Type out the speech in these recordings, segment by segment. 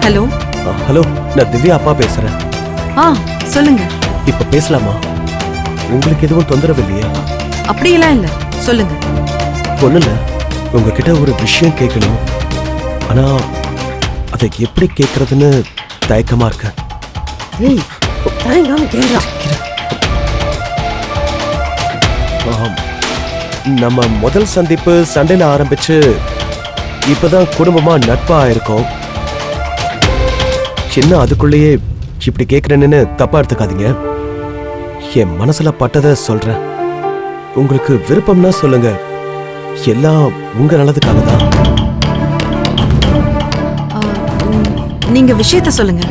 Hello. Hello, நான் திவ்யா அப்பா பேசுறேன். சொல்லுங்க. இப்ப பேசலாமா? உங்களுக்கு எதுவும் தொந்தரவு இல்லையா? அப்படியெல்லாம் இல்ல, சொல்லுங்க. ஒண்ணுல உங்ககிட்ட ஒரு விஷயம் கேட்கணும். ஆனா அதை எப்படி கேட்கறதுன்னு தயக்கமா இருக்க. நம்ம முதல் சந்திப்பு சண்டையில ஆரம்பிச்சு இப்பதான் குடும்பமா நட்பா இருக்கோம். சின்ன அதுக்குள்ளேயே இப்படி கேட்கிறேன்னு தப்பா எடுத்துக்காதீங்க. என் மனசுல பட்டதை சொல்றேன். உங்களுக்கு விருப்பம்னா சொல்லுங்க. எல்லாம் உங்க நல்லதுக்காக தான். நீங்க விஷயத்த சொல்லுங்க.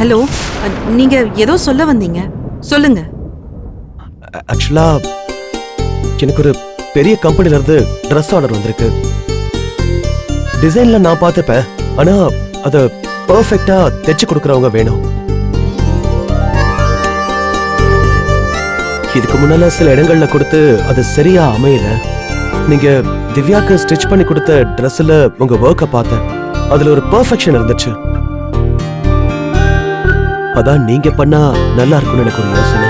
ஹலோ, நீங்க ஏதோ சொல்ல வந்தீங்க, சொல்லுங்க. ஆக்சுவலா எனக்கு ஒரு பெரிய கம்பெனில இருந்து ட்ரெஸ் ஆர்டர் வந்திருக்கு. டிசைன்ல நான் பார்த்துப்பேன், ஆனா அத பெர்ஃபெக்ட்டா தைச்சு கொடுக்கறவங்க வேணும். இதுக்கு முன்னால சில இடங்கள்ல கொடுத்து அது சரியா அமையல. நீங்க திவ்யாக்கு ஸ்டிச் பண்ணி கொடுத்த ட்ரெஸ்ல உங்க ஒர்க்க பார்த்தேன். அதுல ஒரு பெர்ஃபெக்ஷன் இருந்துச்சு. அதான் நீங்க பண்ணா நல்லா இருக்கும்னு எனக்கு ஒரு யோசனை.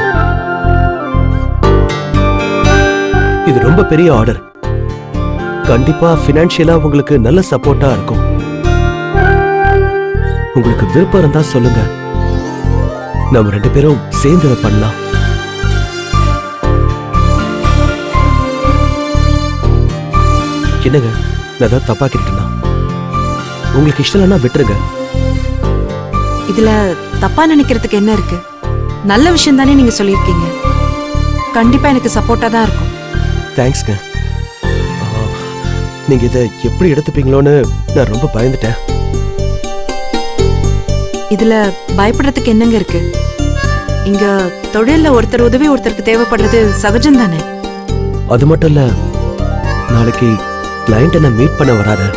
இது ரொம்ப பெரிய ஆர்டர். கண்டிப்பா பினான்சியலா உங்களுக்கு நல்ல சப்போர்ட்டா இருக்கும். உங்களுக்கு விருப்பம் இருந்தா சொல்லுங்க. நம்ம 2 பேரும் சேர்ந்து பண்ணலாம். என்னங்க, நான் ஏதாவது தப்பா கேட்டேனா? உங்களுக்கு இஷ்டம் இல்லைன்னா விட்டுருங்க. இதுல தப்பா நினைக்கிறதுக்கு என்ன இருக்கு? நல்ல விஷயம் தானே நீங்க சொல்லியிருக்கீங்க. கண்டிப்பா எனக்கு சப்போர்ட்டா தான் இருக்கும். தேங்க்ஸ்ங்க. நீங்க இதை எப்படி எடுத்துப்பீங்களோன்னு நான் ரொம்ப பயந்துட்டேன். இதுல பயப்படுறதுக்கு என்னங்க இருக்கு? இங்க தொழில்ல ஒருத்தர் உதவி ஒருத்தருக்கு தேவைப்படுறது சகஜம் தானே. அது மட்டும் இல்ல, நாளைக்கு கிளையண்ட் என்ன மீட் பண்ண வராரு.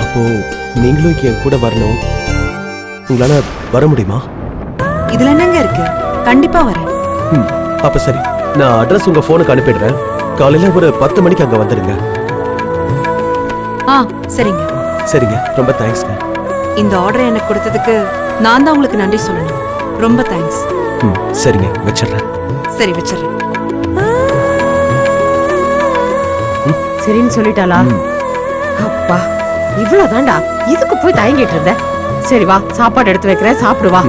அப்போ நீங்களும் என் கூட வரணும். உங்களால வர முடியுமா? இதுல என்னங்க இருக்கு? கண்டிப்பா வரேன். அப்ப சரி, நான் அட்ரஸ் உங்க போனுக்கு அனுப்பிடுறேன். காலையில ஒரு 10 மணிக்கு அங்க வந்துருங்க. சரிங்க. சரிங்க, ரொம்ப தேங்க்ஸ்ங்க. இந்த ஆர்டர் எனக்கு கொடுத்ததுக்கு நான் தான் உங்களுக்கு நன்றி சொல்லணும். ரொம்ப தேங்க்ஸ். சரிங்க, வச்சிடுறேன். சரி, வச்சிடுறேன். சரின்னு சொல்லிட்டாளா? அப்பா, இவ்வளவுதான்டா. இதுக்கு போய் தயங்கிட்டு இருந்த. சரி வா, சாப்பாடு எடுத்து வைக்கிறேன், சாப்பிடு வா.